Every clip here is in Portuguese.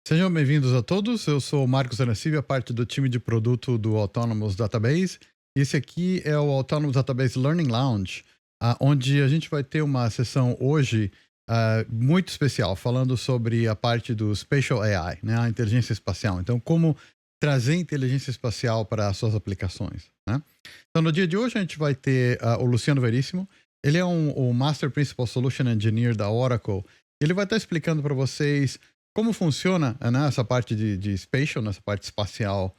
Sejam bem-vindos a todos. Eu sou o Marcos Arancibia, parte do time de produto do Autonomous Database. E esse aqui é o Autonomous Database Learning Lounge, onde a gente vai ter uma sessão hoje muito especial, falando sobre a parte do Spatial AI, né, a inteligência espacial. Então, como trazer inteligência espacial para as suas aplicações, né? Então, no dia de hoje, a gente vai ter o Luciano Veríssimo. Ele é o Master Principal Solution Engineer da Oracle. Ele vai estar explicando para vocês como funciona, né, essa parte de spatial, nessa parte espacial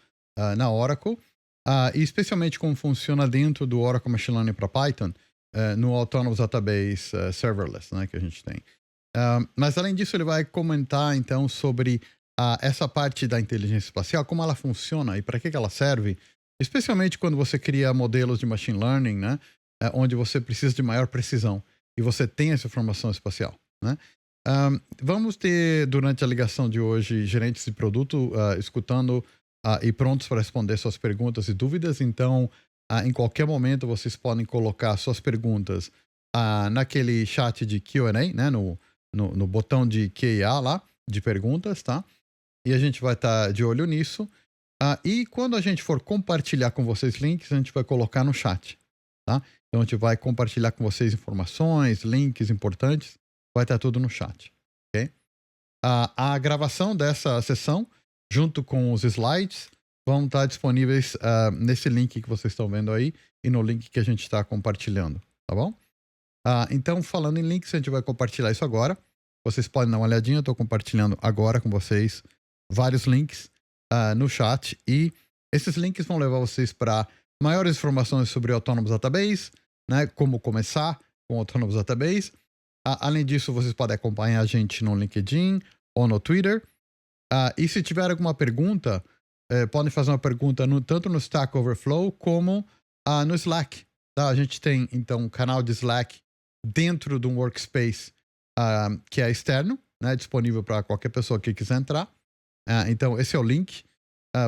na Oracle, e especialmente como funciona dentro do Oracle Machine Learning para Python, no Autonomous Database Serverless, né, que a gente tem. Mas além disso, ele vai comentar então sobre essa parte da inteligência espacial, como ela funciona e para que ela serve, especialmente quando você cria modelos de machine learning, né, onde você precisa de maior precisão e você tem essa informação espacial, né? Vamos ter, durante a ligação de hoje, gerentes de produto escutando e prontos para responder suas perguntas e dúvidas. Então, em qualquer momento, vocês podem colocar suas perguntas naquele chat de Q&A, né, no botão de Q&A lá, de perguntas, tá? E a gente vai estar de olho nisso. E quando a gente for compartilhar com vocês links, a gente vai colocar no chat, tá? Então, a gente vai compartilhar com vocês informações, links importantes. Vai estar tudo no chat, ok? A gravação dessa sessão, junto com os slides, vão estar disponíveis nesse link que vocês estão vendo aí e no link que a gente está compartilhando, tá bom? Então, falando em links, a gente vai compartilhar isso agora. Vocês podem dar uma olhadinha, eu estou compartilhando agora com vocês vários links no chat e esses links vão levar vocês para maiores informações sobre o Autonomous Database, né, como começar com o Autonomous Database. Além disso, vocês podem acompanhar a gente no LinkedIn ou no Twitter. E se tiver alguma pergunta, podem fazer uma pergunta tanto no Stack Overflow como no Slack. Tá? A gente tem, então, um canal de Slack dentro de um workspace que é externo, né, disponível para qualquer pessoa que quiser entrar. Então, esse é o link.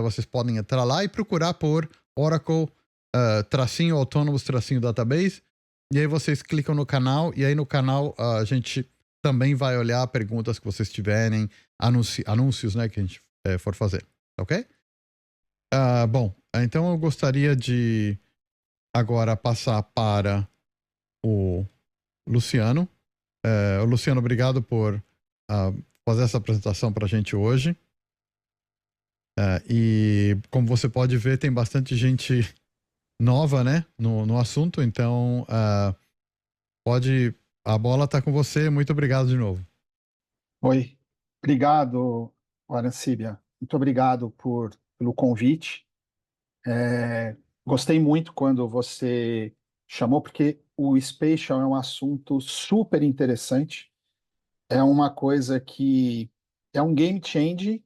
Vocês podem entrar lá e procurar por Oracle Autonomous Database. E aí vocês clicam no canal, e aí no canal a gente também vai olhar perguntas que vocês tiverem, anúncios, né, que a gente for fazer, ok? Bom, então eu gostaria de agora passar para o Luciano. Luciano, obrigado por fazer essa apresentação para a gente hoje. E como você pode ver, tem bastante gente nova, né, no assunto, então a bola está com você. Muito obrigado de novo. Oi, obrigado, Arancíbia. Muito obrigado pelo convite. Gostei muito quando você chamou, porque o Spatial é um assunto super interessante. É uma coisa que é um game change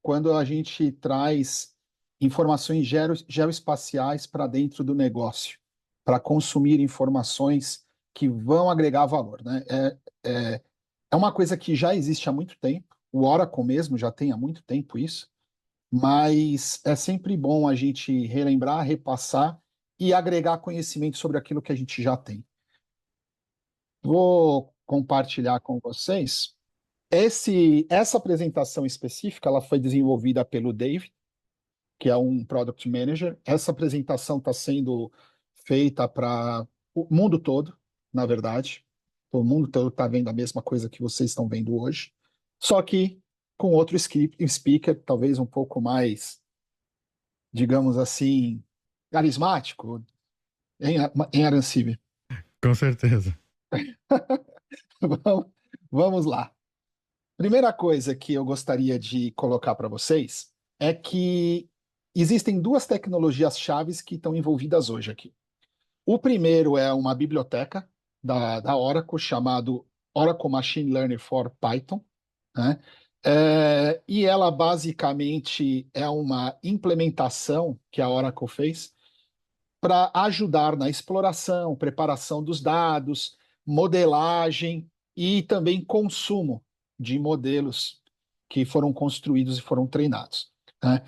quando a gente traz informações geoespaciais para dentro do negócio, para consumir informações que vão agregar valor, né? É uma coisa que já existe há muito tempo, o Oracle mesmo já tem há muito tempo isso, mas é sempre bom a gente relembrar, repassar e agregar conhecimento sobre aquilo que a gente já tem. Vou compartilhar com vocês. Essa apresentação específica ela foi desenvolvida pelo Dave, que é um Product Manager. Essa apresentação está sendo feita para o mundo todo, na verdade. O mundo todo está vendo a mesma coisa que vocês estão vendo hoje, só que com outro speaker, talvez um pouco mais, digamos assim, carismático, em Arancibe. Com certeza. Vamos lá. Primeira coisa que eu gostaria de colocar para vocês é que existem duas tecnologias chaves que estão envolvidas hoje aqui. O primeiro é uma biblioteca da Oracle chamado Oracle Machine Learning for Python, né? E ela basicamente é uma implementação que a Oracle fez para ajudar na exploração, preparação dos dados, modelagem e também consumo de modelos que foram construídos e foram treinados, né?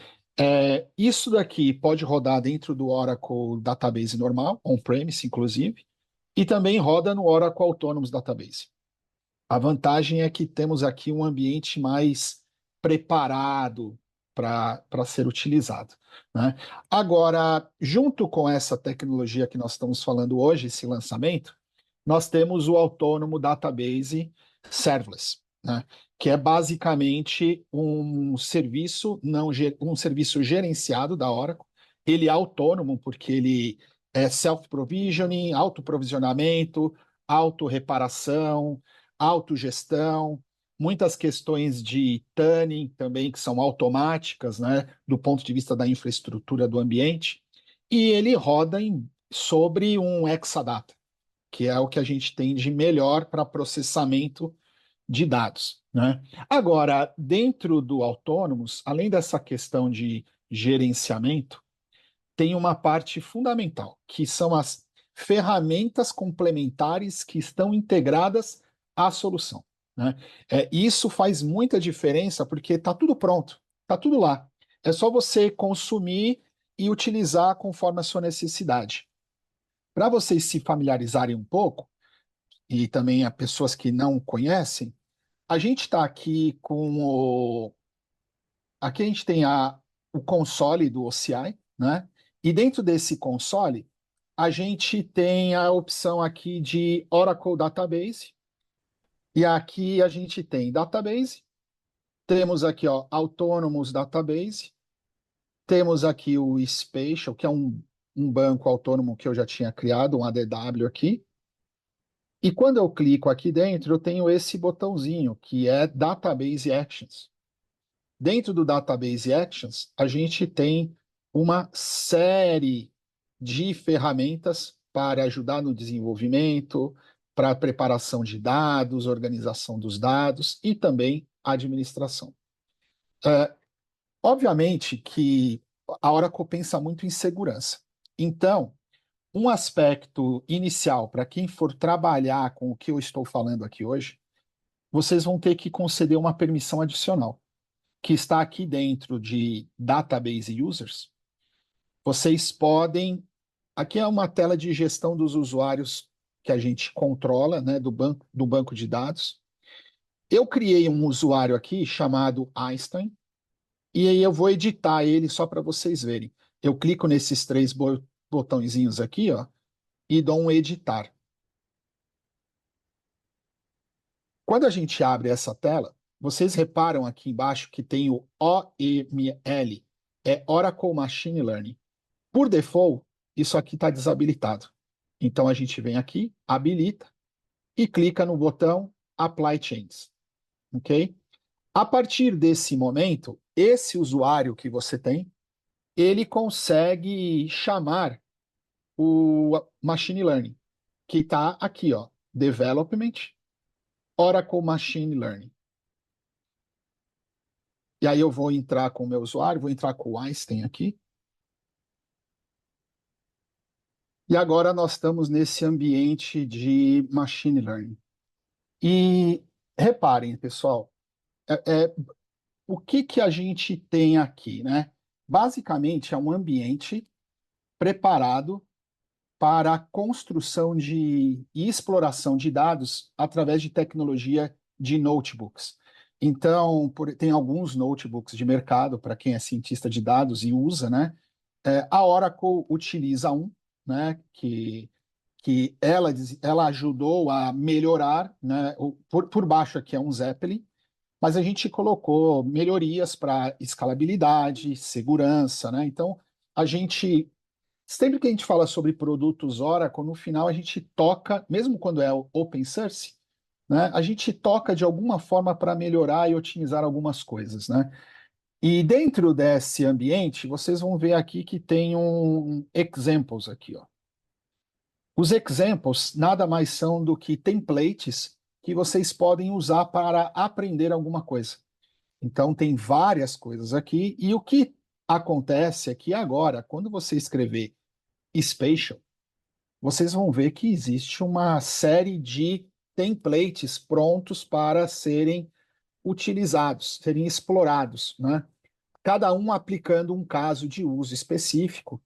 Isso daqui pode rodar dentro do Oracle Database normal, on-premise inclusive, e também roda no Oracle Autonomous Database. A vantagem é que temos aqui um ambiente mais preparado para ser utilizado, né? Agora, junto com essa tecnologia que nós estamos falando hoje, esse lançamento, nós temos o Autônomo Database Serverless, né? Que é basicamente um serviço um serviço gerenciado da Oracle. Ele é autônomo porque ele é self-provisioning, autoprovisionamento, autorreparação, autogestão, muitas questões de tuning também que são automáticas, né, do ponto de vista da infraestrutura do ambiente, e ele roda sobre um Exadata, que é o que a gente tem de melhor para processamento de dados, né? Agora, dentro do Autônomos, além dessa questão de gerenciamento, tem uma parte fundamental, que são as ferramentas complementares que estão integradas à solução, né? Isso faz muita diferença porque está tudo pronto, está tudo lá. É só você consumir e utilizar conforme a sua necessidade. Para vocês se familiarizarem um pouco, e também a pessoas que não conhecem, a gente está aqui com o. Aqui a gente tem o console do OCI, né? E dentro desse console, a gente tem a opção aqui de Oracle Database. E aqui a gente tem Database. Temos aqui, ó, Autonomous Database. Temos aqui o Spatial, que é um banco autônomo que eu já tinha criado, um ADW aqui. E quando eu clico aqui dentro, eu tenho esse botãozinho, que é Database Actions. Dentro do Database Actions, a gente tem uma série de ferramentas para ajudar no desenvolvimento, para a preparação de dados, organização dos dados e também administração. Obviamente que a Oracle pensa muito em segurança. Então, um aspecto inicial para quem for trabalhar com o que eu estou falando aqui hoje, vocês vão ter que conceder uma permissão adicional, que está aqui dentro de Database Users. Vocês podem. Aqui é uma tela de gestão dos usuários que a gente controla, né, do banco de dados. Eu criei um usuário aqui chamado Einstein, e aí eu vou editar ele só para vocês verem. Eu clico nesses três botõezinhos aqui, ó, e dou um editar. Quando a gente abre essa tela, vocês reparam aqui embaixo que tem o OML, é Oracle Machine Learning. Por default, isso aqui está desabilitado. Então a gente vem aqui, habilita e clica no botão Apply Changes, ok? A partir desse momento, esse usuário que você tem, ele consegue chamar o Machine Learning, que está aqui, ó, Development, Oracle Machine Learning. E aí eu vou entrar com o meu usuário, vou entrar com o Einstein aqui. E agora nós estamos nesse ambiente de Machine Learning. E reparem, pessoal, o que a gente tem aqui, né? Basicamente é um ambiente preparado para a construção e exploração de dados através de tecnologia de notebooks. Então, tem alguns notebooks de mercado para quem é cientista de dados e usa, né? A Oracle utiliza um, né? Que ela ajudou a melhorar, né? Por baixo aqui é um Zeppelin, mas a gente colocou melhorias para escalabilidade, segurança, né? Então, sempre que a gente fala sobre produtos Oracle, no final a gente toca, mesmo quando é open source, né? A gente toca de alguma forma para melhorar e otimizar algumas coisas, né? E dentro desse ambiente, vocês vão ver aqui que tem um examples aqui, ó. Os examples nada mais são do que templates que vocês podem usar para aprender alguma coisa. Então, tem várias coisas aqui, e o que acontece é que agora, quando você escrever Spatial, vocês vão ver que existe uma série de templates prontos para serem utilizados, serem explorados, né? Cada um aplicando um caso de uso específico.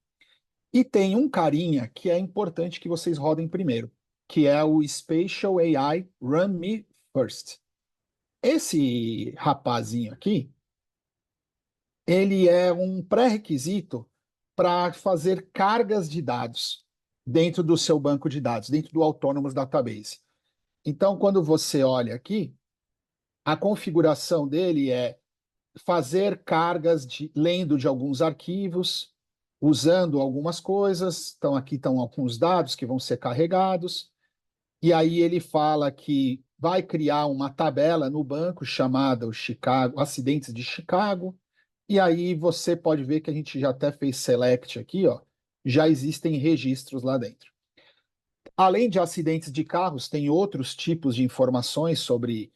E tem um carinha que é importante que vocês rodem primeiro, que é o Spatial AI Run Me First. Esse rapazinho aqui, ele é um pré-requisito para fazer cargas de dados dentro do seu banco de dados, dentro do Autonomous Database. Então, quando você olha aqui, a configuração dele é fazer cargas lendo de alguns arquivos, usando algumas coisas. Então, aqui estão alguns dados que vão ser carregados. E aí ele fala que vai criar uma tabela no banco chamada o Chicago, Acidentes de Chicago. E aí você pode ver que a gente já até fez select aqui, ó. Já existem registros lá dentro. Além de acidentes de carros, tem outros tipos de informações sobre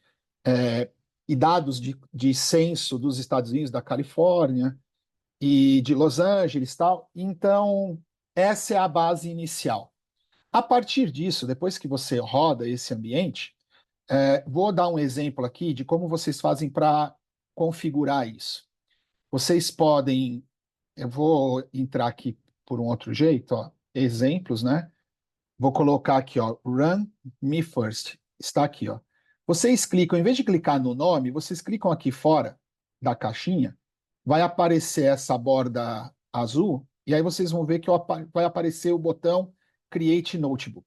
e dados de censo dos Estados Unidos, da Califórnia e de Los Angeles, tal. Então, essa é a base inicial. A partir disso, depois que você roda esse ambiente, vou dar um exemplo aqui de como vocês fazem para configurar isso. Vocês podem, eu vou entrar aqui por um outro jeito, ó, exemplos, né? Vou colocar aqui, ó, Run Me First. Está aqui, ó. Vocês clicam, em vez de clicar no nome, vocês clicam aqui fora da caixinha, vai aparecer essa borda azul, e aí vocês vão ver que vai aparecer o botão Create Notebook.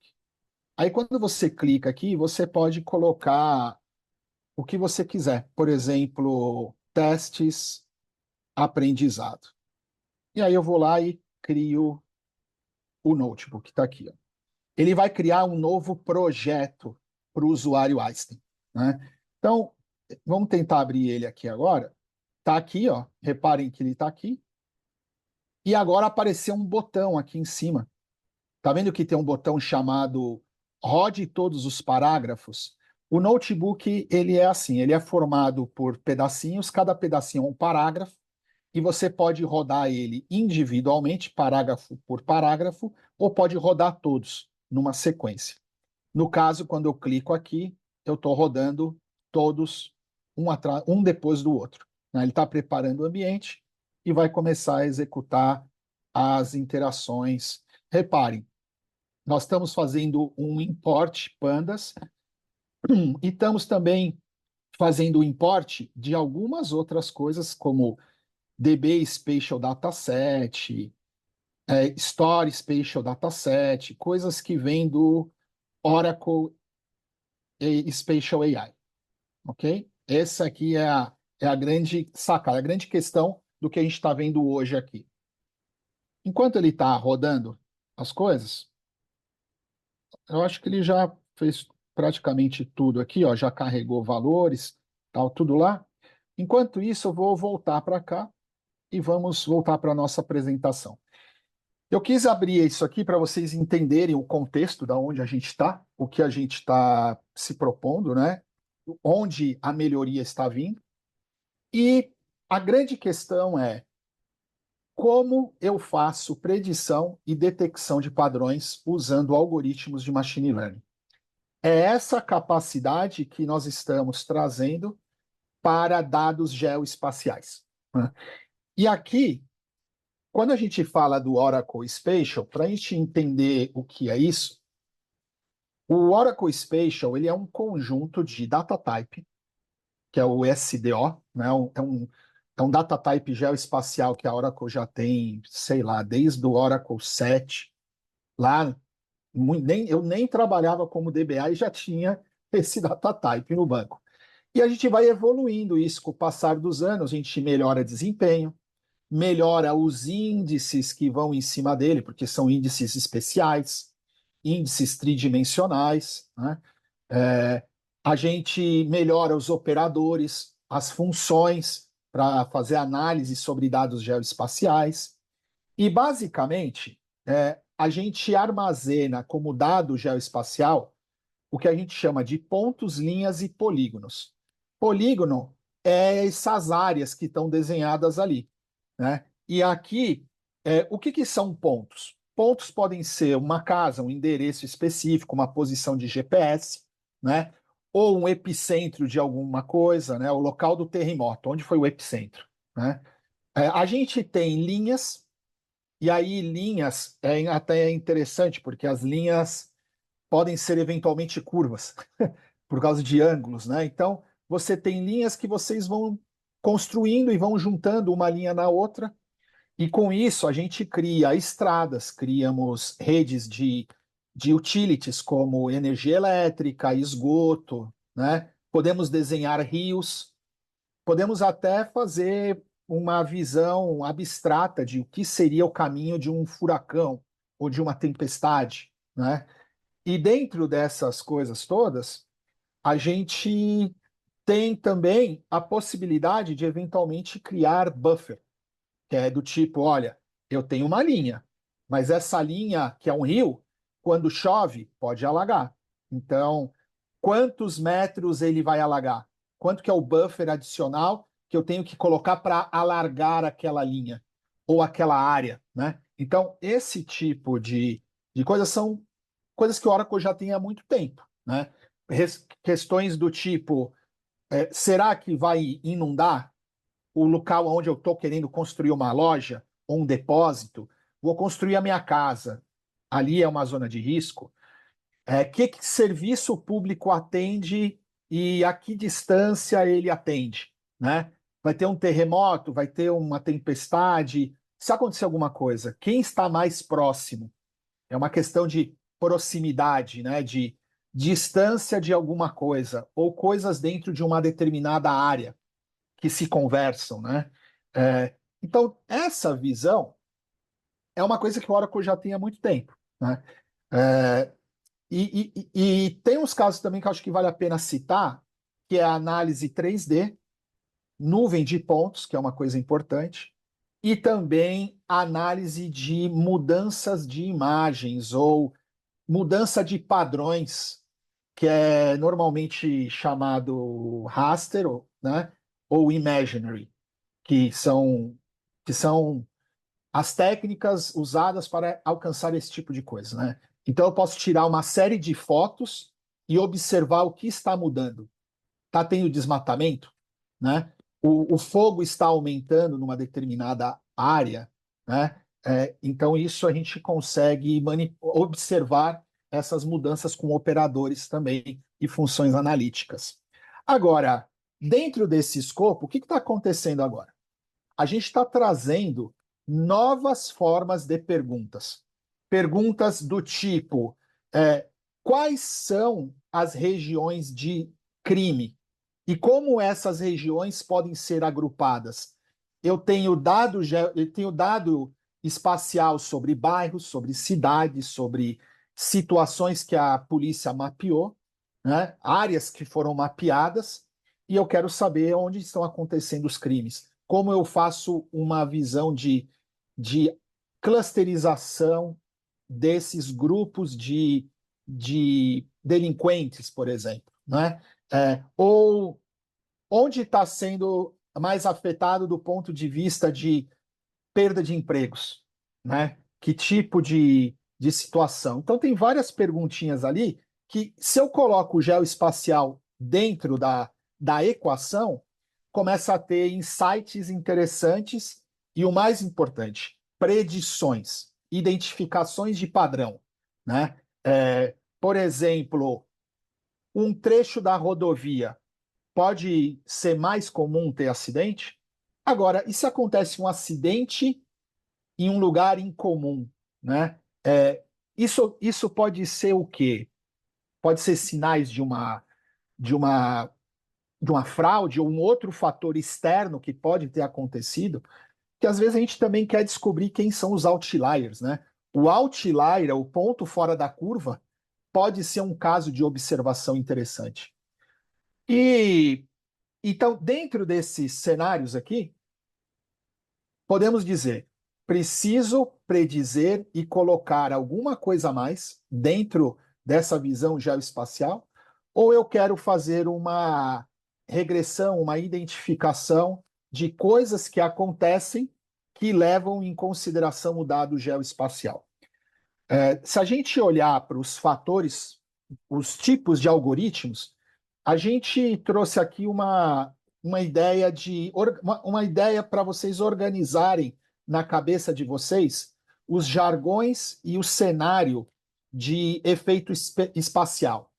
Aí quando você clica aqui, você pode colocar o que você quiser. Por exemplo, testes, aprendizado. E aí eu vou lá e crio o notebook, está aqui, ó. Ele vai criar um novo projeto para o usuário Einstein, né? Então, vamos tentar abrir ele aqui agora. Está aqui, ó. Reparem que ele está aqui. E agora apareceu um botão aqui em cima. Tá vendo que tem um botão chamado Rode todos os parágrafos? O notebook, ele é assim, ele é formado por pedacinhos, cada pedacinho é um parágrafo, e você pode rodar ele individualmente, parágrafo por parágrafo, ou pode rodar todos numa sequência. No caso, quando eu clico aqui, eu estou rodando todos um depois do outro, né? Ele está preparando o ambiente e vai começar a executar as interações. Reparem, nós estamos fazendo um import pandas e estamos também fazendo o import de algumas outras coisas, como DB Spatial Dataset, Story Spatial Dataset, coisas que vêm do Oracle Spatial AI, ok? Essa aqui é a grande sacada, a grande questão do que a gente está vendo hoje aqui. Enquanto ele está rodando as coisas, eu acho que ele já fez praticamente tudo aqui, ó, já carregou valores, tal, tudo lá. Enquanto isso, eu vou voltar para cá e vamos voltar para a nossa apresentação. Eu quis abrir isso aqui para vocês entenderem o contexto da onde a gente está, o que a gente está se propondo, né? Onde a melhoria está vindo. E a grande questão é como eu faço predição e detecção de padrões usando algoritmos de machine learning. É essa capacidade que nós estamos trazendo para dados geoespaciais, né? E aqui, quando a gente fala do Oracle Spatial, para a gente entender o que é isso, o Oracle Spatial ele é um conjunto de data type, que é o SDO, né? É um data type geoespacial que a Oracle já tem, sei lá, desde o Oracle 7, lá eu nem trabalhava como DBA e já tinha esse data type no banco. E a gente vai evoluindo isso com o passar dos anos, a gente melhora desempenho, melhora os índices que vão em cima dele, porque são índices especiais, índices tridimensionais, né? É, a gente melhora os operadores, as funções para fazer análise sobre dados geoespaciais. E, basicamente, a gente armazena como dado geoespacial o que a gente chama de pontos, linhas e polígonos. Polígono é essas áreas que estão desenhadas ali, né? E aqui, o que são pontos? Pontos podem ser uma casa, um endereço específico, uma posição de GPS, né? Ou um epicentro de alguma coisa, né? O local do terremoto, onde foi o epicentro, né? A gente tem linhas, e aí linhas até interessante, porque as linhas podem ser eventualmente curvas, por causa de ângulos, né? Então, você tem linhas que vocês vão construindo e vão juntando uma linha na outra. E com isso a gente cria estradas, criamos redes de utilities como energia elétrica, esgoto, né? Podemos desenhar rios, podemos até fazer uma visão abstrata de o que seria o caminho de um furacão ou de uma tempestade, né? E dentro dessas coisas todas, a gente tem também a possibilidade de eventualmente criar buffer, que é do tipo, olha, eu tenho uma linha, mas essa linha, que é um rio, quando chove, pode alagar. Então, quantos metros ele vai alagar? Quanto que é o buffer adicional que eu tenho que colocar para alargar aquela linha ou aquela área, né? Então, esse tipo de coisas são coisas que o Oracle já tem há muito tempo, né? Questões do tipo, será que vai inundar o local onde eu estou querendo construir uma loja ou um depósito? Vou construir a minha casa. Ali é uma zona de risco. Que serviço público atende e a que distância ele atende, né? Vai ter um terremoto, vai ter uma tempestade. Se acontecer alguma coisa, quem está mais próximo? É uma questão de proximidade, né? De distância de alguma coisa ou coisas dentro de uma determinada área que se conversam, né? Então, essa visão é uma coisa que o Oracle já tem há muito tempo, né? É, e tem uns casos também que eu acho que vale a pena citar, que é a análise 3D, nuvem de pontos, que é uma coisa importante, e também a análise de mudanças de imagens ou mudança de padrões, que é normalmente chamado raster, né, ou imaginary, que são, que são as técnicas usadas para alcançar esse tipo de coisa, né? Então eu posso tirar uma série de fotos e observar o que está mudando. Está tendo desmatamento, né? O fogo está aumentando numa determinada área, né? Então isso a gente consegue observar essas mudanças com operadores também e funções analíticas. Agora, dentro desse escopo, o que está acontecendo agora? A gente está trazendo novas formas de perguntas. Perguntas do tipo: quais são as regiões de crime e como essas regiões podem ser agrupadas? Eu tenho dado espacial sobre bairros, sobre cidades, sobre situações que a polícia mapeou, né? Áreas que foram mapeadas, e eu quero saber onde estão acontecendo os crimes. Como eu faço uma visão de clusterização desses grupos de delinquentes, por exemplo, né? Ou onde está sendo mais afetado do ponto de vista de perda de empregos, né? Que tipo de situação? Então, tem várias perguntinhas ali que, se eu coloco o geoespacial dentro da equação, começa a ter insights interessantes e, o mais importante, predições, identificações de padrão, né? Por exemplo, um trecho da rodovia pode ser mais comum ter acidente? Agora, e se acontece um acidente em um lugar incomum, né? Isso pode ser o quê? Pode ser sinais de uma, de uma fraude ou um outro fator externo que pode ter acontecido, que às vezes a gente também quer descobrir quem são os outliers, né? O outlier, o ponto fora da curva, pode ser um caso de observação interessante. E então, dentro desses cenários aqui, podemos dizer: preciso predizer e colocar alguma coisa a mais dentro dessa visão geoespacial, ou eu quero fazer uma regressão, uma identificação de coisas que acontecem que levam em consideração o dado geoespacial. Se a gente olhar para os fatores, os tipos de algoritmos, a gente trouxe aqui uma ideia uma ideia para vocês organizarem na cabeça de vocês os jargões e o cenário de efeito espacial.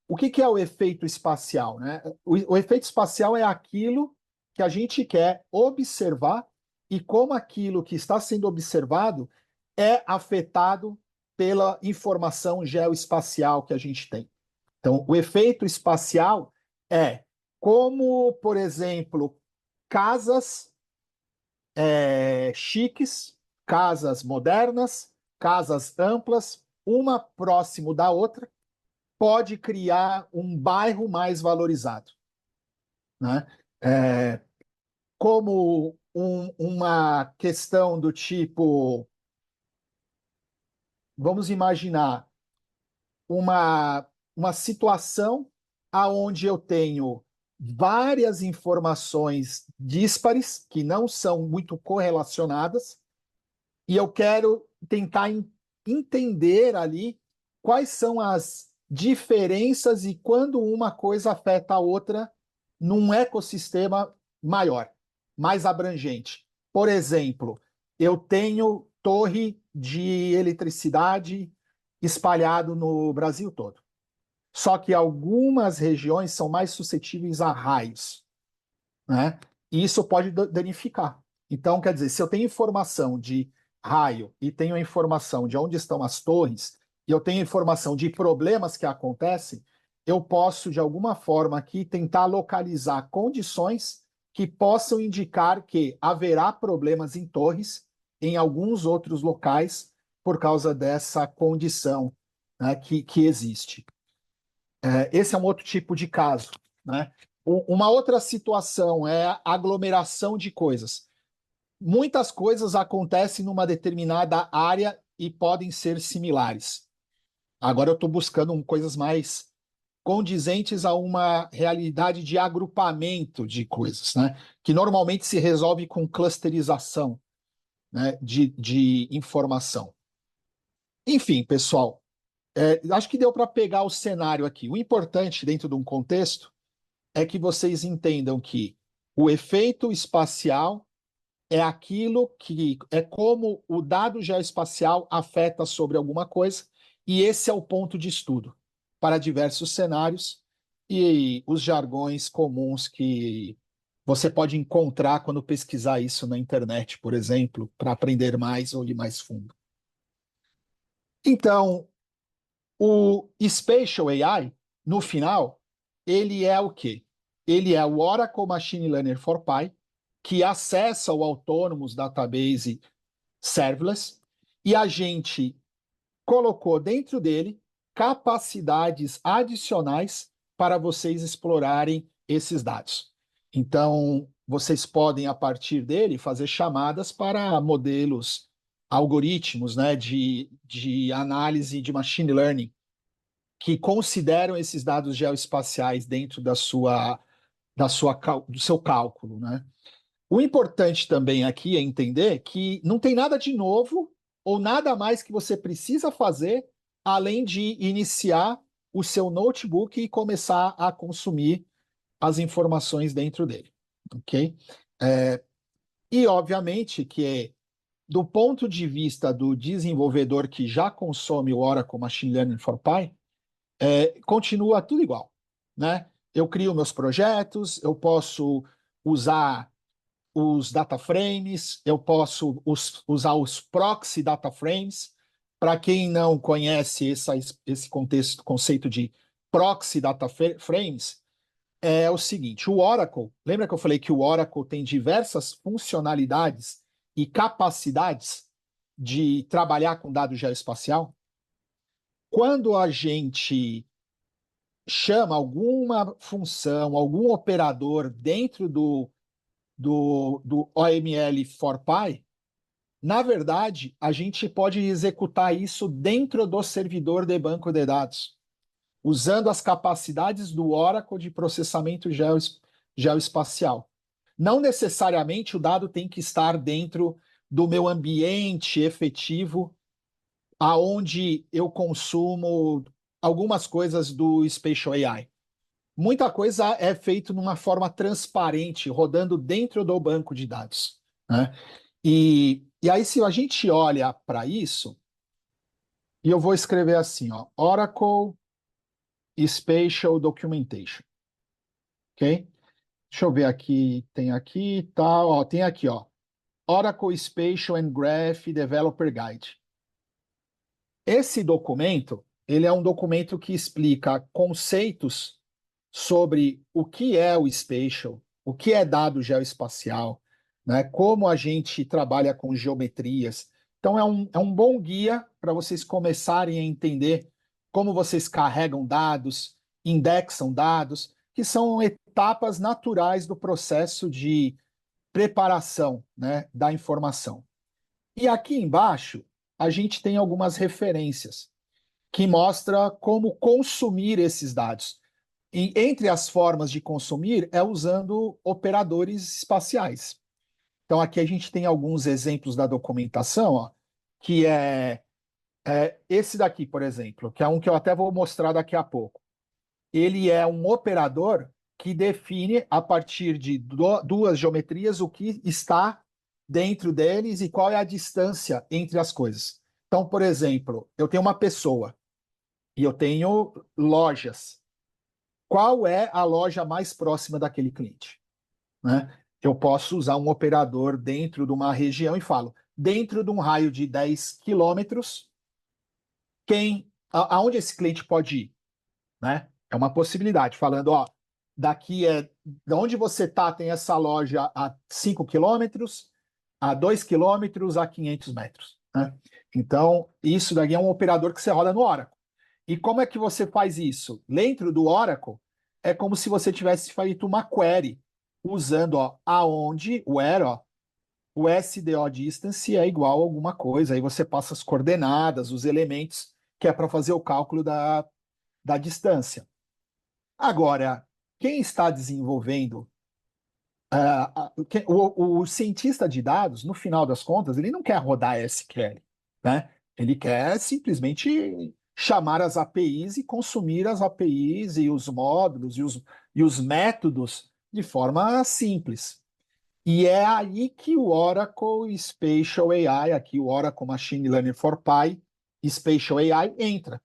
O que é o efeito espacial, né? O efeito espacial é aquilo que a gente quer observar e como aquilo que está sendo observado é afetado pela informação geoespacial que a gente tem. Então, o efeito espacial é como, por exemplo, casas chiques, casas modernas, casas amplas, uma próximo da outra, pode criar um bairro mais valorizado, né? Como uma questão do tipo, vamos imaginar uma situação aonde eu tenho várias informações díspares que não são muito correlacionadas e eu quero tentar entender ali quais são as diferenças e quando uma coisa afeta a outra num ecossistema maior, mais abrangente. Por exemplo, eu tenho torre de eletricidade espalhado no Brasil todo. Só que algumas regiões são mais suscetíveis a raios, né? E isso pode danificar. Então, quer dizer, se eu tenho informação de raio e tenho informação de onde estão as torres, e eu tenho informação de problemas que acontecem, eu posso, de alguma forma aqui, tentar localizar condições que possam indicar que haverá problemas em torres em alguns outros locais por causa dessa condição, né, que existe. Esse é um outro tipo de caso, né? Uma outra situação é a aglomeração de coisas. Muitas coisas acontecem numa determinada área e podem ser similares. Agora eu estou buscando coisas mais condizentes a uma realidade de agrupamento de coisas, né? Que normalmente se resolve com clusterização, né? de informação. Enfim, pessoal, acho que deu para pegar o cenário aqui. O importante dentro de um contexto é que vocês entendam que o efeito espacial é aquilo que é como o dado geoespacial afeta sobre alguma coisa, e esse é o ponto de estudo para diversos cenários e os jargões comuns que você pode encontrar quando pesquisar isso na internet, por exemplo, para aprender mais ou ir mais fundo. Então, o Spatial AI, no final, ele é o quê? Ele é o Oracle Machine Learner for Pi, que acessa o Autonomous Database Serverless, e a gente colocou dentro dele capacidades adicionais para vocês explorarem esses dados. Então, vocês podem, a partir dele, fazer chamadas para modelos, algoritmos, né, de análise de machine learning, que consideram esses dados geoespaciais dentro do seu cálculo, né? O importante também aqui é entender que não tem nada de novo ou nada mais que você precisa fazer além de iniciar o seu notebook e começar a consumir as informações dentro dele, ok? E obviamente que do ponto de vista do desenvolvedor que já consome o Oracle Machine Learning for Pi, continua tudo igual, né? Eu crio meus projetos, eu posso usar os data frames, eu posso usar os proxy data frames. Para quem não conhece esse conceito de proxy data frames, é o seguinte: o Oracle, lembra que eu falei que o Oracle tem diversas funcionalidades e capacidades de trabalhar com dado geoespacial? Quando a gente chama alguma função, algum operador dentro do OML for Pi, na verdade, a gente pode executar isso dentro do servidor de banco de dados, usando as capacidades do Oracle de processamento geoespacial. Não necessariamente o dado tem que estar dentro do meu ambiente efetivo, aonde eu consumo algumas coisas do Spatial AI. Muita coisa é feita numa forma transparente, rodando dentro do banco de dados, né? E aí, se a gente olha para isso, e eu vou escrever assim, ó, Oracle Spatial Documentation, ok? Deixa eu ver aqui, tá, ó, tem aqui, ó, Oracle Spatial and Graph Developer Guide. Esse documento, ele é um documento que explica conceitos sobre o que é o spatial, o que é dado geoespacial, né, como a gente trabalha com geometrias. Então, é um bom guia para vocês começarem a entender como vocês carregam dados, indexam dados, que são etapas naturais do processo de preparação, né, da informação. E aqui embaixo, a gente tem algumas referências que mostra como consumir esses dados. E entre as formas de consumir é usando operadores espaciais. Então aqui a gente tem alguns exemplos da documentação, ó, que é esse daqui, por exemplo, que é um que eu até vou mostrar daqui a pouco. Ele é um operador que define a partir de duas geometrias o que está dentro deles e qual é a distância entre as coisas. Então, por exemplo, eu tenho uma pessoa e eu tenho lojas. Qual é a loja mais próxima daquele cliente? Né? Eu posso usar um operador dentro de uma região e falo, dentro de um raio de 10 quilômetros, aonde esse cliente pode ir? Né? É uma possibilidade, falando, ó, daqui de onde você está, tem essa loja a 5 quilômetros, a 2 quilômetros, a 500 metros. Né? Então, isso daí é um operador que você roda no Oracle. E como é que você faz isso? Dentro do Oracle, é como se você tivesse feito uma query, usando ó, aonde, where, ó, o SDO distance é igual a alguma coisa, aí você passa as coordenadas, os elementos, que é para fazer o cálculo da distância. Agora, quem está desenvolvendo, o cientista de dados, no final das contas, ele não quer rodar SQL, né? Ele quer simplesmente chamar as APIs e consumir as APIs e os módulos e os métodos de forma simples. E é aí que o Oracle Spatial AI, aqui o Oracle Machine Learning for Pi, Spatial AI entra,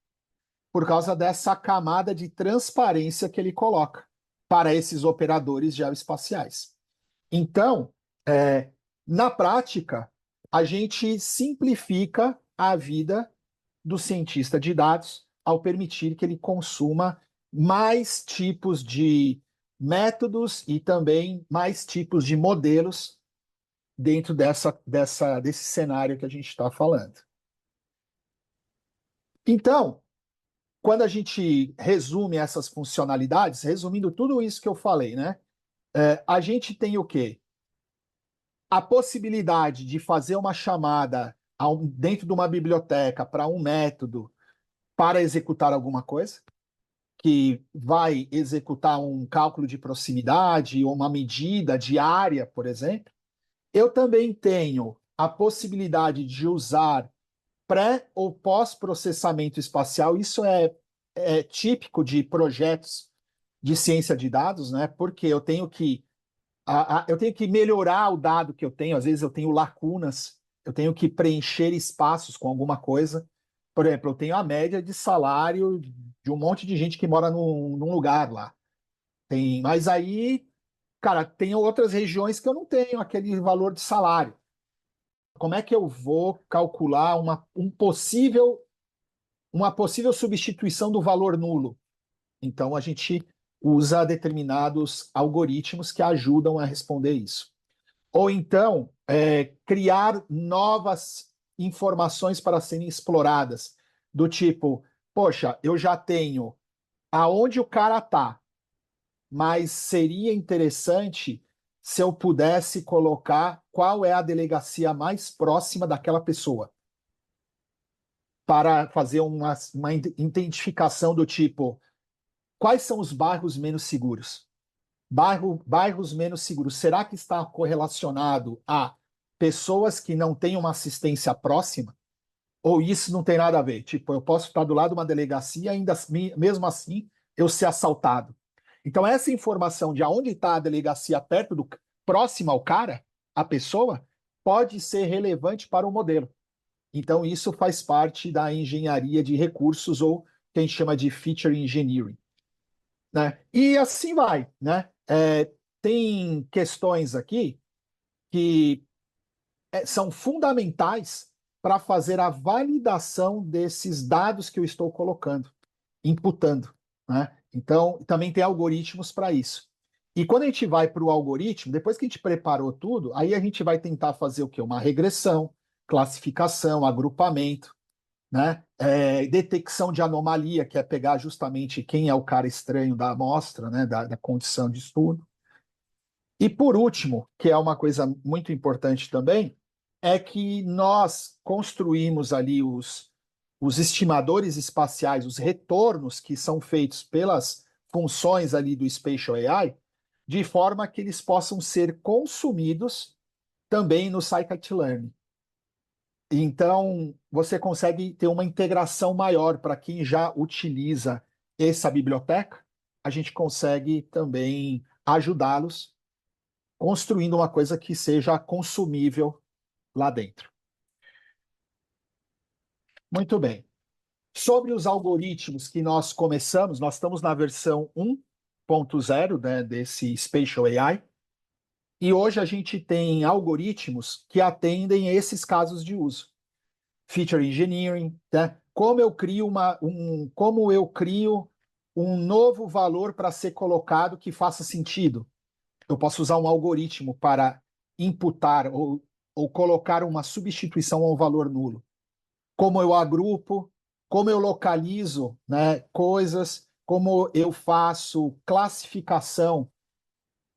por causa dessa camada de transparência que ele coloca para esses operadores geoespaciais. Então, na prática, a gente simplifica a vida do cientista de dados ao permitir que ele consuma mais tipos de métodos e também mais tipos de modelos dentro desse cenário que a gente está falando. Então, quando a gente resume essas funcionalidades, resumindo tudo isso que eu falei, né? A gente tem o quê? A possibilidade de fazer uma chamada dentro de uma biblioteca para um método para executar alguma coisa, que vai executar um cálculo de proximidade ou uma medida de área, por exemplo. Eu também tenho a possibilidade de usar pré ou pós-processamento espacial. Isso é típico de projetos de ciência de dados, né? Porque eu tenho que melhorar o dado que eu tenho. Às vezes eu tenho lacunas, eu tenho que preencher espaços com alguma coisa. Por exemplo, eu tenho a média de salário de um monte de gente que mora num lugar lá. Mas aí, cara, tem outras regiões que eu não tenho aquele valor de salário. Como é que eu vou calcular uma possível substituição do valor nulo? Então, a gente usa determinados algoritmos que ajudam a responder isso. Ou então, criar novas informações para serem exploradas, do tipo, poxa, eu já tenho aonde o cara está, mas seria interessante se eu pudesse colocar qual é a delegacia mais próxima daquela pessoa, para fazer uma identificação do tipo, quais são os bairros menos seguros? Bairros menos seguros, será que está correlacionado a pessoas que não têm uma assistência próxima? Ou isso não tem nada a ver? Tipo, eu posso estar do lado de uma delegacia e ainda mesmo assim eu ser assaltado. Então, essa informação de aonde está a delegacia próxima ao cara, a pessoa, pode ser relevante para o modelo. Então, isso faz parte da engenharia de recursos, ou que a gente chama de feature engineering. Né? E assim vai. Né? tem questões aqui que são fundamentais para fazer a validação desses dados que eu estou colocando, imputando, né? Então, também tem algoritmos para isso. E quando a gente vai para o algoritmo, depois que a gente preparou tudo, aí a gente vai tentar fazer o quê? Uma regressão, classificação, agrupamento, né? Detecção de anomalia, que é pegar justamente quem é o cara estranho da amostra, né? Da condição de estudo. E por último, que é uma coisa muito importante também, é que nós construímos ali os estimadores espaciais, os retornos que são feitos pelas funções ali do Spatial AI, de forma que eles possam ser consumidos também no Scikit-learn. Então, você consegue ter uma integração maior para quem já utiliza essa biblioteca, a gente consegue também ajudá-los construindo uma coisa que seja consumível lá dentro. Muito bem. Sobre os algoritmos que nós começamos, nós estamos na versão 1.0, né, desse Spatial AI, e hoje a gente tem algoritmos que atendem a esses casos de uso. Feature Engineering, né? Como eu crio um novo valor para ser colocado que faça sentido. Eu posso usar um algoritmo para imputar ou colocar uma substituição a um valor nulo. Como eu agrupo, como eu localizo, né, coisas, como eu faço classificação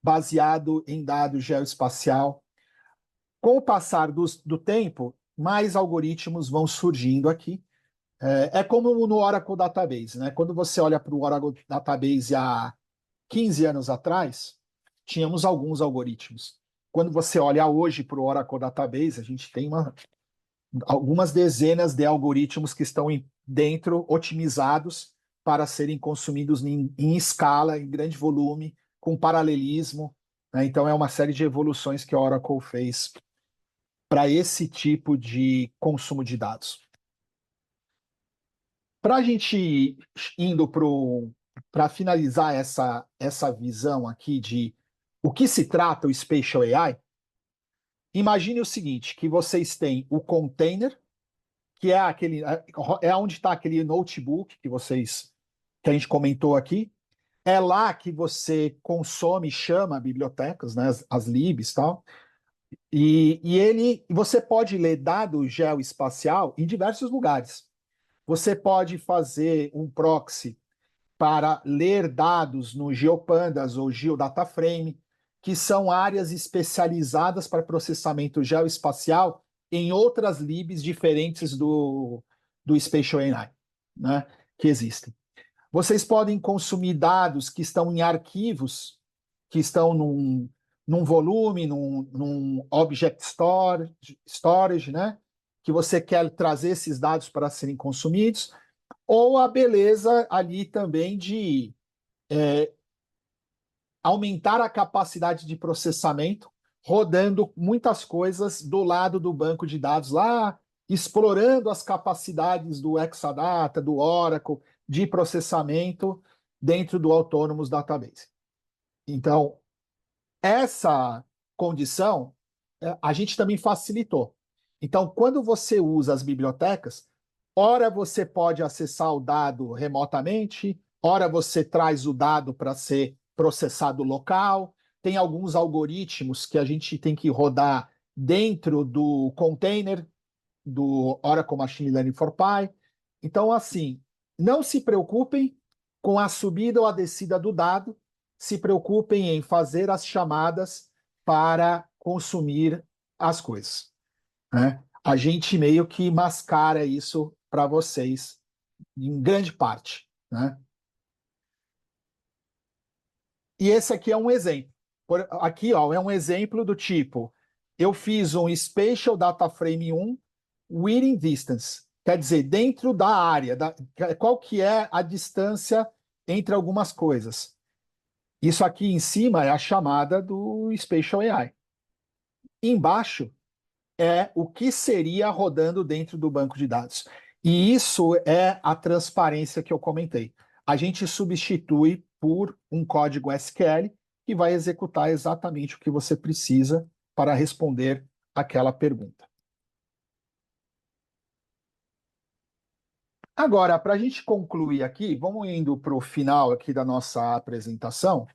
baseado em dados geoespacial. Com o passar do tempo, mais algoritmos vão surgindo aqui. É como no Oracle Database, né? Quando você olha para o Oracle Database há 15 anos atrás, tínhamos alguns algoritmos. Quando você olha hoje para o Oracle Database, a gente tem algumas dezenas de algoritmos que estão dentro, otimizados para serem consumidos em escala, em grande volume, com paralelismo, né? Então, é uma série de evoluções que a Oracle fez para esse tipo de consumo de dados. Para a gente indo para finalizar essa visão aqui de o que se trata o Spatial AI, imagine o seguinte, que vocês têm o container, que é onde está aquele notebook que a gente comentou aqui. É lá que você consome, chama bibliotecas, né, as libs e tal. E você pode ler dado geoespacial em diversos lugares. Você pode fazer um proxy para ler dados no GeoPandas ou GeoDataFrame, que são áreas especializadas para processamento geoespacial em outras libs diferentes do Spatial AI, né, que existem. Vocês podem consumir dados que estão em arquivos, que estão num volume, num object storage, né, que você quer trazer esses dados para serem consumidos, ou a beleza ali também de aumentar a capacidade de processamento, rodando muitas coisas do lado do banco de dados lá, explorando as capacidades do Exadata, do Oracle, de processamento dentro do Autonomous Database. Então, essa condição a gente também facilitou. Então, quando você usa as bibliotecas, ora você pode acessar o dado remotamente, ora você traz o dado para ser processado local. Tem alguns algoritmos que a gente tem que rodar dentro do container do Oracle Machine Learning for Pi. Então, assim, não se preocupem com a subida ou a descida do dado, se preocupem em fazer as chamadas para consumir as coisas, né? A gente meio que mascara isso para vocês, em grande parte, né? E esse aqui é um exemplo. Aqui, ó, é um exemplo do tipo, eu fiz um Spatial Data Frame 1 within distance, quer dizer, dentro da área, qual que é a distância entre algumas coisas. Isso aqui em cima é a chamada do Spatial AI. Embaixo é o que seria rodando dentro do banco de dados. E isso é a transparência que eu comentei. A gente substitui por um código SQL que vai executar exatamente o que você precisa para responder aquela pergunta. Agora, para a gente concluir aqui, vamos indo para o final aqui da nossa apresentação,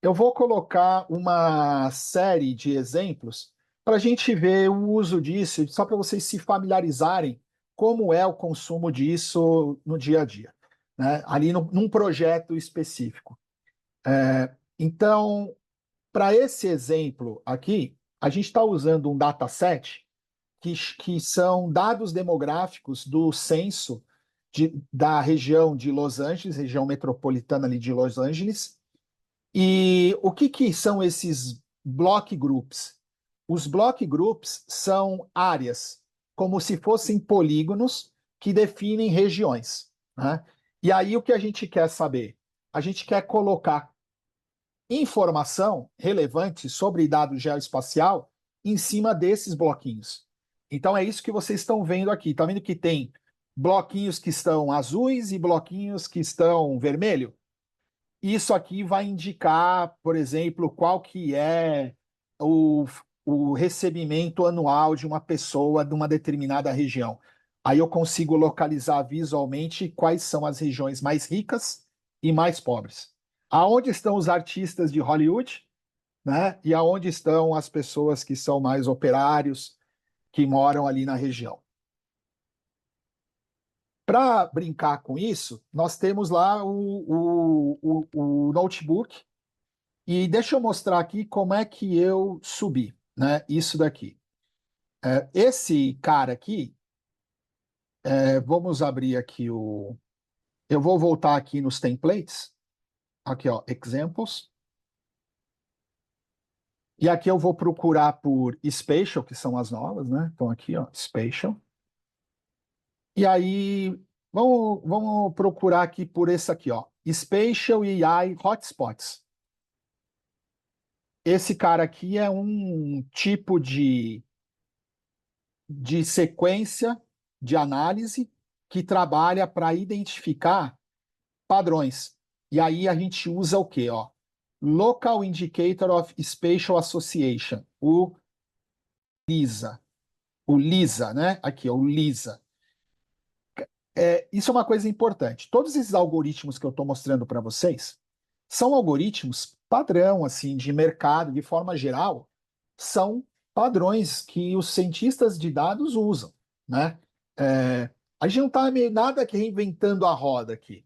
eu vou colocar uma série de exemplos para a gente ver o uso disso, só para vocês se familiarizarem como é o consumo disso no dia a dia, né? Ali num projeto específico. Então, para esse exemplo aqui, a gente está usando um dataset que são dados demográficos do censo da região de Los Angeles, região metropolitana ali de Los Angeles. E o que são esses block groups? Os block groups são áreas, como se fossem polígonos que definem regiões, né? E aí o que a gente quer saber? A gente quer colocar informação relevante sobre dado geoespacial em cima desses bloquinhos. Então é isso que vocês estão vendo aqui. Está vendo que tem bloquinhos que estão azuis e bloquinhos que estão vermelho? Isso aqui vai indicar, por exemplo, qual que é o recebimento anual de uma pessoa de uma determinada região. Aí eu consigo localizar visualmente quais são as regiões mais ricas e mais pobres. Aonde estão os artistas de Hollywood, né? E aonde estão as pessoas que são mais operários, que moram ali na região. Para brincar com isso, nós temos lá o notebook. E deixa eu mostrar aqui como é que eu subi, né? Isso daqui. Esse cara aqui, vamos abrir aqui o. Eu vou voltar aqui nos templates. Aqui, ó, examples. E aqui eu vou procurar por spatial, que são as novas, né? Então aqui, ó, spatial. E aí, vamos procurar aqui por esse aqui, ó, spatial AI hotspots. Esse cara aqui é um tipo de sequência de análise que trabalha para identificar padrões. E aí a gente usa o quê? Ó? Local Indicator of Spatial Association, o LISA. O LISA, né? Aqui, ó, o LISA. Isso é uma coisa importante. Todos esses algoritmos que eu estou mostrando para vocês são algoritmos padrão, assim, de mercado, de forma geral, são padrões que os cientistas de dados usam, né? A gente não está nada que reinventando a roda aqui.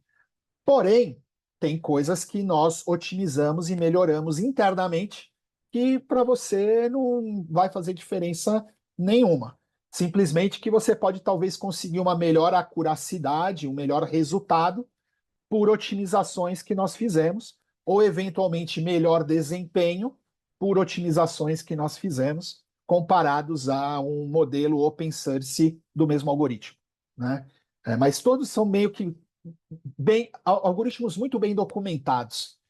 Porém, tem coisas que nós otimizamos e melhoramos internamente que para você não vai fazer diferença nenhuma. Simplesmente que você pode talvez conseguir uma melhor acuracidade, um melhor resultado por otimizações que nós fizemos, ou eventualmente melhor desempenho por otimizações que nós fizemos, comparados a um modelo open source do mesmo algoritmo, né? Mas todos são meio que algoritmos muito bem documentados.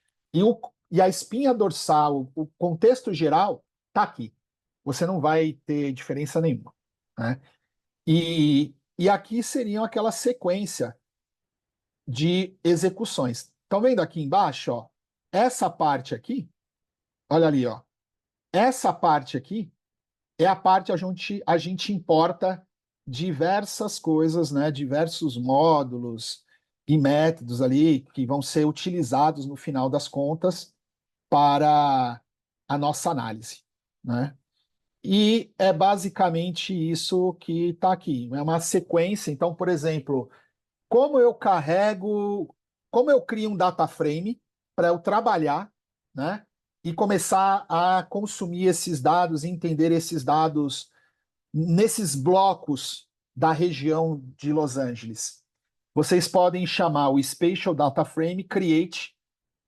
E a espinha dorsal, o contexto geral, está aqui. Você não vai ter diferença nenhuma, né? E aqui seriam aquela sequência de execuções. Estão vendo aqui embaixo, ó? Essa parte aqui, olha ali, ó. Essa parte aqui é a parte onde a gente importa diversas coisas, né? Diversos módulos e métodos ali que vão ser utilizados no final das contas para a nossa análise, né? E é basicamente isso que está aqui. É uma sequência. Então, por exemplo, como eu crio um data frame para eu trabalhar, né? E começar a consumir esses dados, entender esses dados nesses blocos da região de Los Angeles. Vocês podem chamar o Spatial Data Frame Create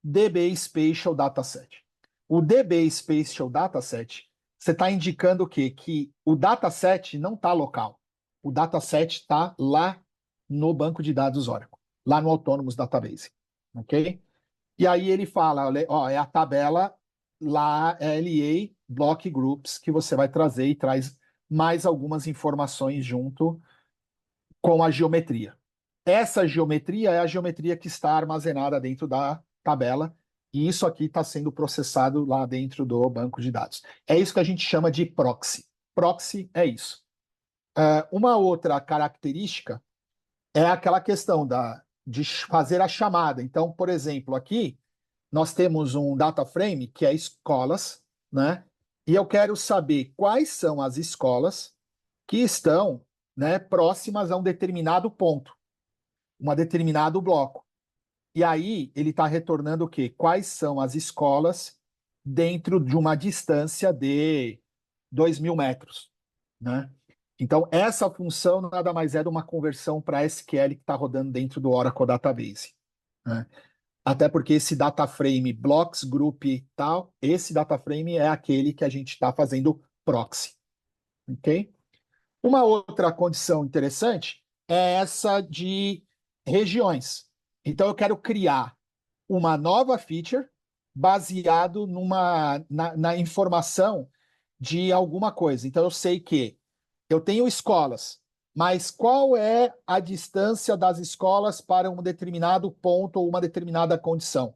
DB Spatial Dataset. O DB Spatial Dataset, você está indicando o quê? Que o dataset não está local. O dataset está lá no banco de dados Oracle, lá no Autonomous Database, ok? E aí ele fala, ó, é a tabela lá, LA Block Groups, que você vai trazer e traz mais algumas informações junto com a geometria. Essa geometria é a geometria que está armazenada dentro da tabela e isso aqui está sendo processado lá dentro do banco de dados. É isso que a gente chama de proxy. Proxy é isso. Uma outra característica é aquela questão de fazer a chamada. Então, por exemplo, aqui nós temos um data frame que é escolas, né? E eu quero saber quais são as escolas que estão, né, próximas a um determinado ponto, um determinado bloco. E aí ele está retornando o quê? Quais são as escolas dentro de uma distância de 2.000 metros, né? Então, essa função nada mais é de uma conversão para SQL que está rodando dentro do Oracle Database, né? Até porque esse data frame blocks, group e tal, esse data frame é aquele que a gente está fazendo proxy, ok? Uma outra condição interessante é essa de regiões. Então, eu quero criar uma nova feature baseado na informação de alguma coisa. Então, eu sei que eu tenho escolas, mas qual é a distância das escolas para um determinado ponto ou uma determinada condição?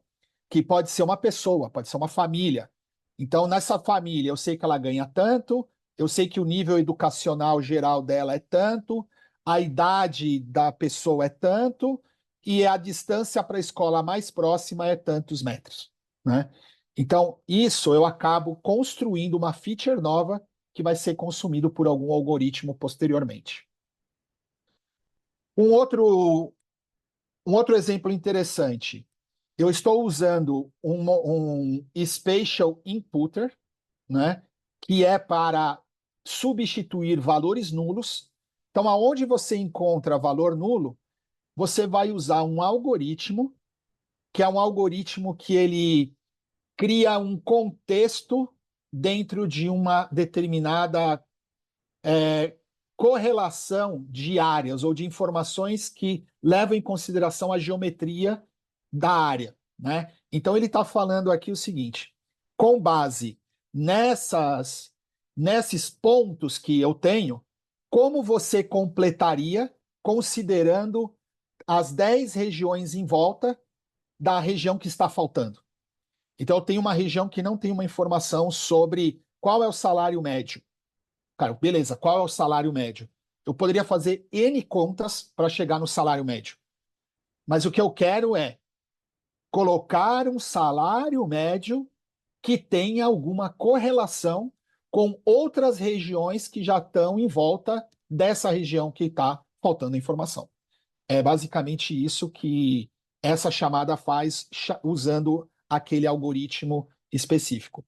Que pode ser uma pessoa, pode ser uma família. Então, nessa família, eu sei que ela ganha tanto, eu sei que o nível educacional geral dela é tanto, a idade da pessoa é tanto, e a distância para a escola mais próxima é tantos metros, né? Então, isso eu acabo construindo uma feature nova que vai ser consumido por algum algoritmo posteriormente. Um outro, um outro exemplo interessante. Eu estou usando um Spatial Inputter, né, que é para substituir valores nulos. Então, aonde você encontra valor nulo, você vai usar um algoritmo, que é um algoritmo que ele cria um contexto dentro de uma determinada correlação de áreas ou de informações que levam em consideração a geometria da área, né? Então ele está falando aqui o seguinte: com base nesses pontos que eu tenho, como você completaria considerando as 10 regiões em volta da região que está faltando? Então eu tenho uma região que não tem uma informação sobre qual é o salário médio. Cara, beleza, qual é o salário médio? Eu poderia fazer N contas para chegar no salário médio. Mas o que eu quero é colocar um salário médio que tenha alguma correlação com outras regiões que já estão em volta dessa região que está faltando informação. É basicamente isso que essa chamada faz usando aquele algoritmo específico.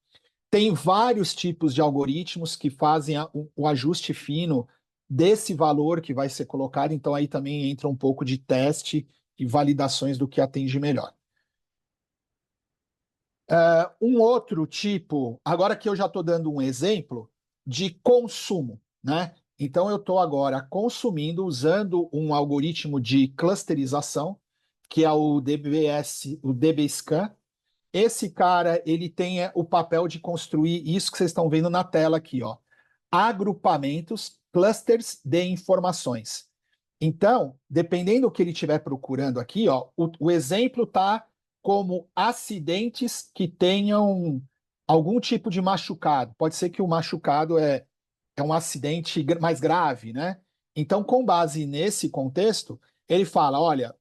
Tem vários tipos de algoritmos que fazem o ajuste fino desse valor que vai ser colocado, então aí também entra um pouco de teste e validações do que atende melhor. Um outro tipo, agora que eu já estou dando um exemplo de consumo, né? Então eu estou agora consumindo usando um algoritmo de clusterização, que é o DBS, o DBScan. Esse cara, ele tem o papel de construir isso que vocês estão vendo na tela aqui, ó. Agrupamentos, clusters de informações. Então, dependendo do que ele estiver procurando aqui, ó, o exemplo está como acidentes que tenham algum tipo de machucado. Pode ser que o machucado é um acidente mais grave, né? Então, com base nesse contexto, ele fala, olha,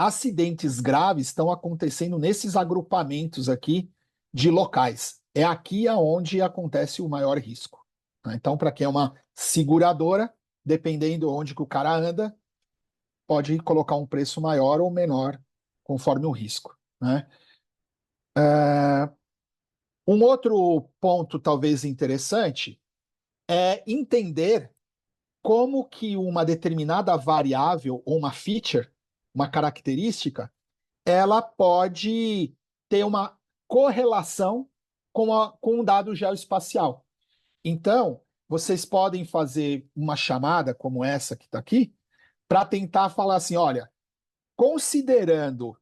acidentes graves estão acontecendo nesses agrupamentos aqui de locais. É aqui aonde acontece o maior risco, né? Então, para quem é uma seguradora, dependendo onde que o cara anda, pode colocar um preço maior ou menor conforme o risco, né? Um outro ponto talvez interessante é entender como que uma determinada variável ou uma feature, uma característica, ela pode ter uma correlação com um dado geoespacial. Então, vocês podem fazer uma chamada como essa que está aqui, para tentar falar assim: olha, considerando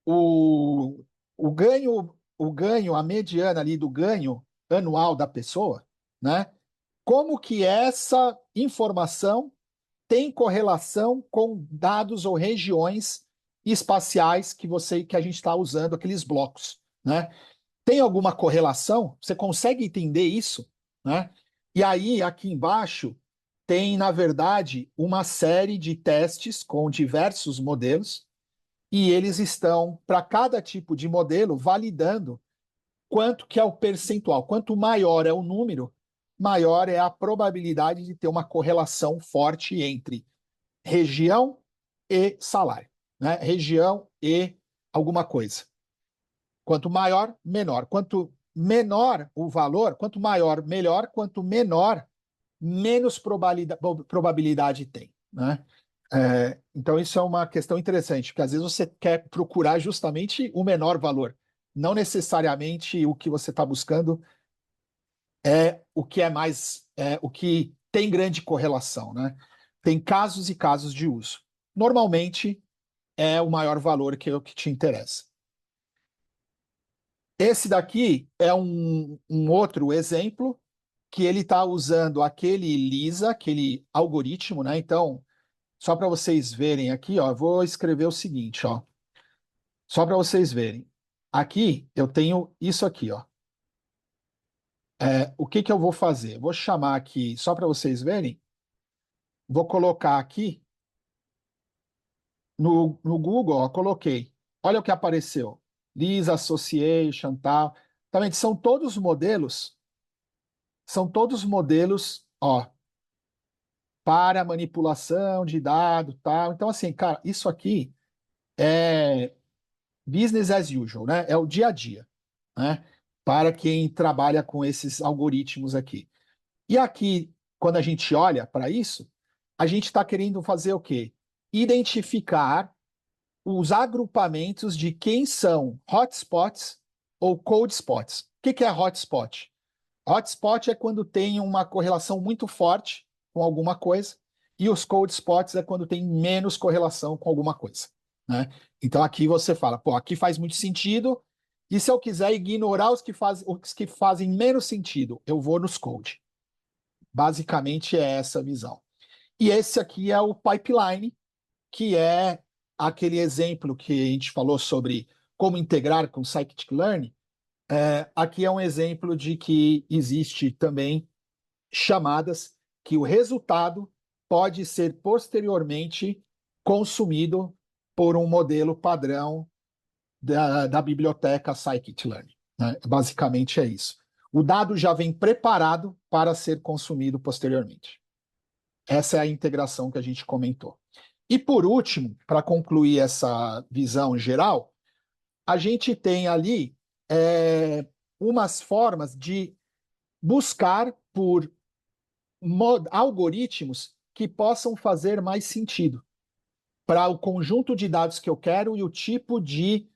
o, o ganho, a mediana ali do ganho anual da pessoa, né? Como que essa informação tem correlação com dados ou regiões espaciais que a gente está usando, aqueles blocos, né? Tem alguma correlação? Você consegue entender isso, né? E aí, aqui embaixo, tem, na verdade, uma série de testes com diversos modelos, e eles estão, para cada tipo de modelo, validando quanto que é o percentual. Quanto maior é o número, maior é a probabilidade de ter uma correlação forte entre região e salário, né? Região e alguma coisa. Quanto maior, menor. Quanto menor o valor, quanto maior, melhor. Quanto menor, menos probabilidade tem, né? Então, isso é uma questão interessante, porque às vezes você quer procurar justamente o menor valor. Não necessariamente o que você está buscando é o que é mais, o que tem grande correlação, né? Tem casos e casos de uso. Normalmente é o maior valor que é o que te interessa. Esse daqui é um outro exemplo que ele está usando aquele Lisa, aquele algoritmo, né? Então, só para vocês verem aqui, ó, eu vou escrever o seguinte, ó, só para vocês verem. Aqui eu tenho isso aqui, ó. O que que eu vou fazer? Vou chamar aqui, só para vocês verem, vou colocar aqui no Google, ó, coloquei. Olha o que apareceu. Lisa Association, tal. Tá vendo? São todos modelos, ó, para manipulação de dados, tal. Então, assim, cara, isso aqui é business as usual, né? É o dia a dia, né? Para quem trabalha com esses algoritmos aqui. E aqui, quando a gente olha para isso, a gente está querendo fazer o quê? Identificar os agrupamentos de quem são hotspots ou cold spots. O que é hotspot? Hotspot é quando tem uma correlação muito forte com alguma coisa, e os cold spots é quando tem menos correlação com alguma coisa, né? Então aqui você fala, pô, aqui faz muito sentido, e se eu quiser ignorar os que fazem menos sentido, eu vou nos cold. Basicamente é essa a visão. E esse aqui é o pipeline, que é aquele exemplo que a gente falou sobre como integrar com scikit-learn. Aqui é um exemplo de que existe também chamadas que o resultado pode ser posteriormente consumido por um modelo padrão da biblioteca scikit-learn, né? Basicamente é isso. O dado já vem preparado para ser consumido posteriormente. Essa é a integração que a gente comentou. E por último, para concluir essa visão geral, a gente tem ali umas formas de buscar por algoritmos que possam fazer mais sentido para o conjunto de dados que eu quero e o tipo de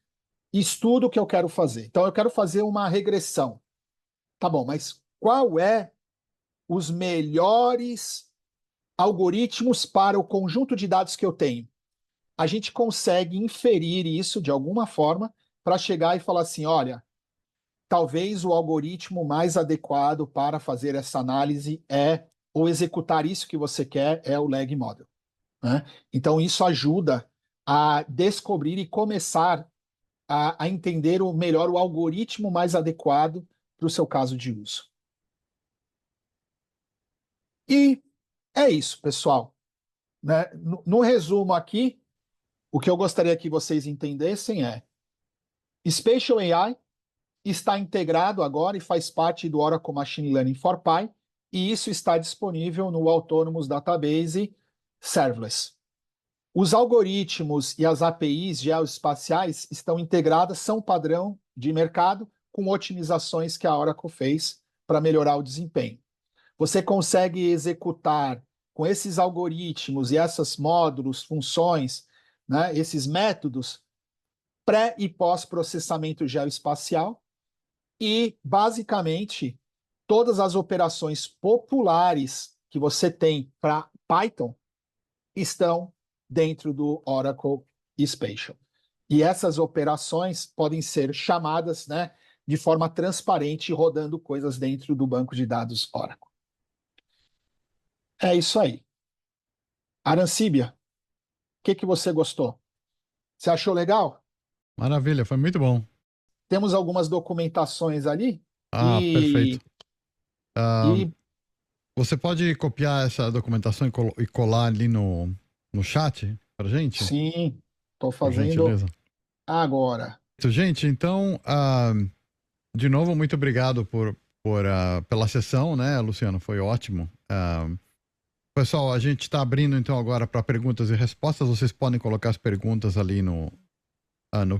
estudo que eu quero fazer. Então, eu quero fazer uma regressão. Tá bom, mas qual é os melhores algoritmos para o conjunto de dados que eu tenho? A gente consegue inferir isso de alguma forma para chegar e falar assim, olha, talvez o algoritmo mais adequado para fazer essa análise ou executar isso que você quer é o lag model, né? Então isso ajuda a descobrir e começar a entender melhor o algoritmo mais adequado para o seu caso de uso. E é isso, pessoal, né? No resumo aqui, o que eu gostaria que vocês entendessem é Spatial AI está integrado agora e faz parte do Oracle Machine Learning for Pi, e isso está disponível no Autonomous Database Serverless. Os algoritmos e as APIs geoespaciais estão integradas, são padrão de mercado, com otimizações que a Oracle fez para melhorar o desempenho. Você consegue executar com esses algoritmos e esses módulos, funções, né, esses métodos, pré e pós-processamento geoespacial, e, basicamente, todas as operações populares que você tem para Python estão dentro do Oracle Spatial. E essas operações podem ser chamadas, né, de forma transparente, rodando coisas dentro do banco de dados Oracle. É isso aí. Arancíbia, o que você gostou? Você achou legal? Maravilha, foi muito bom. Temos algumas documentações ali Perfeito. e, Ah, e você pode copiar essa documentação e colar ali no chat pra gente? sim, estou Por fazendo gentileza. agora. Gente, então, de novo, muito obrigado pela sessão, né, Luciano? Foi ótimo. Pessoal, a gente está abrindo então agora para perguntas e respostas. Vocês podem colocar as perguntas ali no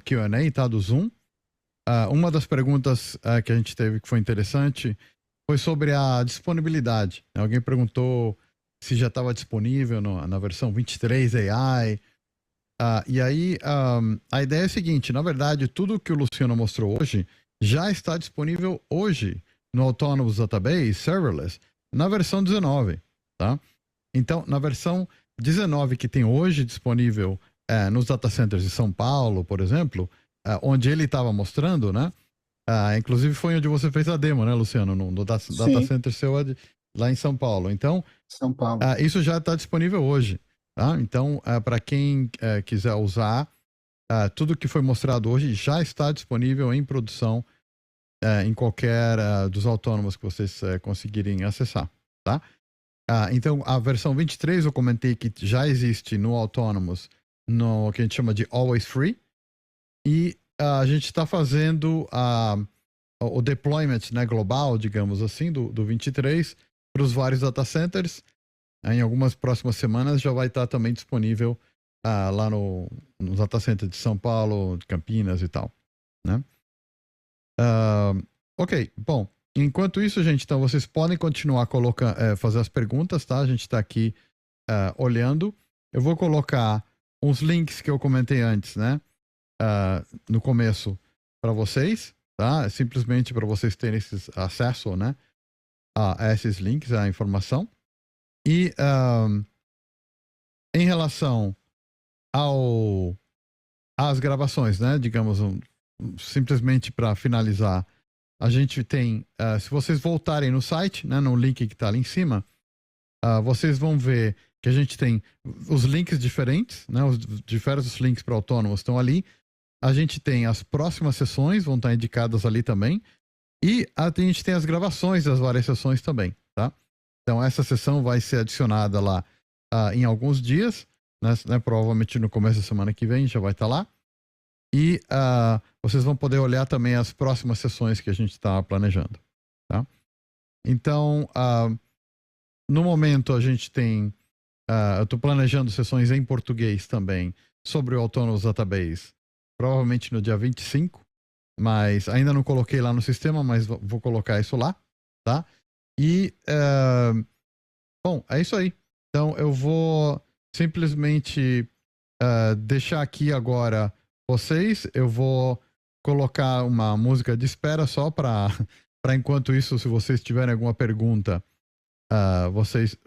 Q&A, tá, do Zoom. Uma das perguntas que a gente teve que foi interessante foi sobre a disponibilidade. Alguém perguntou se já estava disponível na versão 23 AI. E aí, a ideia é a seguinte: na verdade, tudo que o Luciano mostrou hoje já está disponível hoje no Autonomous Database Serverless na versão 19, tá? Então, na versão 19 que tem hoje disponível nos data centers de São Paulo, por exemplo, onde ele estava mostrando, né? Inclusive foi onde você fez a demo, né, Luciano? No data Sim, center seu lá em São Paulo. Então, São Paulo. isso já está disponível hoje, tá? Então, para quem quiser usar, tudo que foi mostrado hoje já está disponível em produção em qualquer dos autônomos que vocês conseguirem acessar, tá? Então, a versão 23 eu comentei que já existe no Autonomous, no que a gente chama de Always Free, e a gente está fazendo o deployment, né, global, digamos assim, do 23 para os vários data centers. Em algumas próximas semanas já vai estar também disponível lá nos data centers de São Paulo, de Campinas e tal, né? Ok, bom. Enquanto isso, gente, então vocês podem continuar fazer as perguntas, tá? A gente está aqui olhando. Eu vou colocar uns links que eu comentei antes, né? No começo para vocês, tá? Simplesmente para vocês terem acesso, né? A esses links, a informação. E em relação às gravações, né? Digamos, simplesmente para finalizar, a gente tem, se vocês voltarem no site, né, no link que está ali em cima, vocês vão ver que a gente tem os links diferentes, né, os diversos links para autônomos estão ali. A gente tem as próximas sessões, vão estar indicadas ali também. E a gente tem as gravações das várias sessões também, tá? Então essa sessão vai ser adicionada lá em alguns dias, né, provavelmente no começo da semana que vem já vai estar lá. E vocês vão poder olhar também as próximas sessões que a gente está planejando, tá? Então, no momento a gente tem, eu estou planejando sessões em português também sobre o Autonomous Database, provavelmente no dia 25, mas ainda não coloquei lá no sistema, mas vou colocar isso lá, tá? E, bom, é isso aí. Então eu vou simplesmente deixar aqui agora vocês. Eu vou colocar uma música de espera só para enquanto isso, se vocês tiverem alguma pergunta, vocês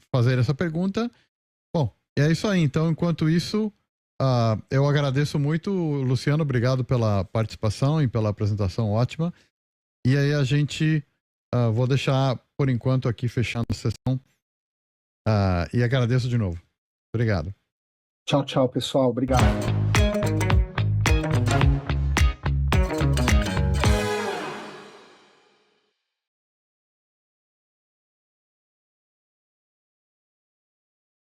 fazerem essa pergunta. Bom, é isso aí. Então, enquanto isso, eu agradeço muito, Luciano. Obrigado pela participação e pela apresentação ótima. E aí a gente vou deixar por enquanto aqui fechando a sessão. E agradeço de novo. Obrigado. Tchau, tchau, pessoal. Obrigado.